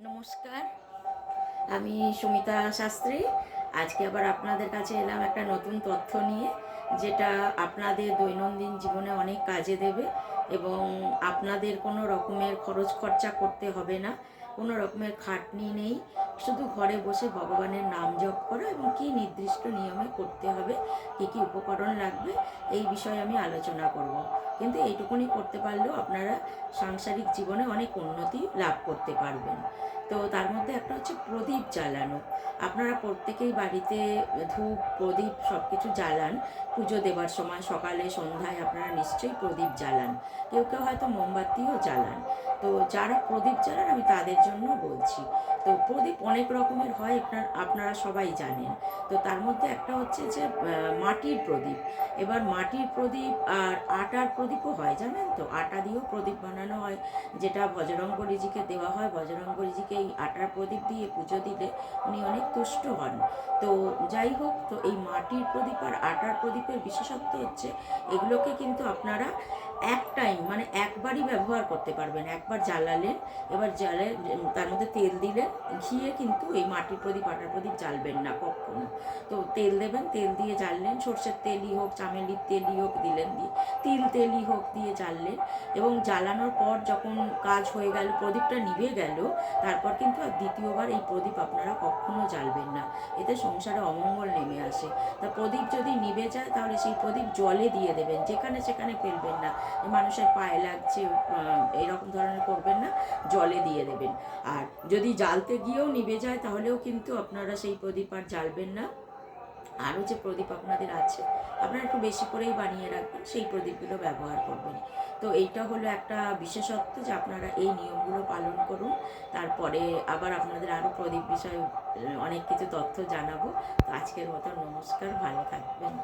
নমস্কার, আমি সুমিতা শাস্ত্রী। আজকে আবার আপনাদের কাছে এলাম একটা নতুন তথ্য নিয়ে, যেটা আপনাদের দৈনন্দিন জীবনে অনেক কাজে দেবে এবং আপনাদের কোনো রকমের খরচ খরচা করতে হবে না, কোনো রকমের খাটনি নেই। শুধু ঘরে বসে ভগবানের নাম জপ করা এবং কী নির্দিষ্ট নিয়মে করতে হবে, কী কী উপকরণ লাগবে, এই বিষয়ে আমি আলোচনা করব। কিন্তু এইটুকুনি করতে পারলেও আপনারা সাংসারিক জীবনে অনেক উন্নতি লাভ করতে পারবেন। তো তার মধ্যে একটা হচ্ছে প্রদীপ জ্বালানো। আপনারা প্রত্যেকেই বাড়িতে ধূপ প্রদীপ সব কিছু জ্বালান। পুজো দেবার সময় সকালে সন্ধ্যায় আপনারা নিশ্চয়ই প্রদীপ জ্বালান, কেউ কেউ হয়তো মোমবাতিও জ্বালান। তো যারা প্রদীপ জ্বালান আমি তাদের জন্য বলছি। তো প্রদীপ অনেক রকমের হয়, আপনারা সবাই জানেন। তো তার মধ্যে একটা হচ্ছে যে মাটির প্রদীপ। এবার মাটির প্রদীপ আর আটার প্রদীপও হয়, জানেন তো, আটা দিয়েও প্রদীপ বানানো হয়, যেটা বজরংবলীজিকে দেওয়া হয়। বজরংবলীজিকে এই আটার প্রদীপ দিয়ে পুজো দিলে উনি অনেক তুষ্ট হন। তো যাই হোক, তো এই মাটির প্রদীপ আর আটার প্রদীপের বিশেষত্ব হচ্ছে এগুলোকে কিন্তু আপনারা এক টাইম মানে একবারই ব্যবহার করতে পারবেন। একবার জ্বালালেন, এবার তার মধ্যে তেল দিলেন, ঘিয়ে কিন্তু এই মাটির প্রদীপ আটার প্রদীপ জ্বালবেন না কখনো। তো তেল দেবেন, তেল দিয়ে জ্বাললেন, সর্ষের তেলই হোক, চামেলির তেলই হোক দিলেন, দিয়ে তিল তেলই হোক দিয়ে জ্বাললেন। এবং জ্বালানোর পর যখন কাজ হয়ে গেল, প্রদীপটা নিভে গেল, তারপর কিন্তু আর দ্বিতীয়বার এই প্রদীপ আপনারা কখনো জ্বালবেন না। এতে সংসারে অমঙ্গল নেমে আসে। তা প্রদীপ যদি নিভে যায় তাহলে সেই প্রদীপ জলে দিয়ে দেবেন, যেখানে সেখানে ফেলবেন না, মানুষের পায়ে লাগছে এইরকম ধরনের করবেন না, জলে দিয়ে দেবেন। আর যদি জ্বালতে গিয়েও নিভে যায় তাহলেও কিন্তু আপনারা সেই প্রদীপ আর জ্বালবেন না। আরও যে প্রদীপ আপনাদের আছে, আপনারা একটু বেশি করেই বানিয়ে রাখবেন, সেই প্রদীপগুলো ব্যবহার করবেন। তো এইটা হলো একটা বিশেষত্ব, যে আপনারা এই নিয়মগুলো পালন করুন। তারপরে আবার আপনাদের আরও প্রদীপ বিষয়ে অনেক কিছু তথ্য জানাবো। তো আজকের মতো নমস্কার, ভালো থাকবেন।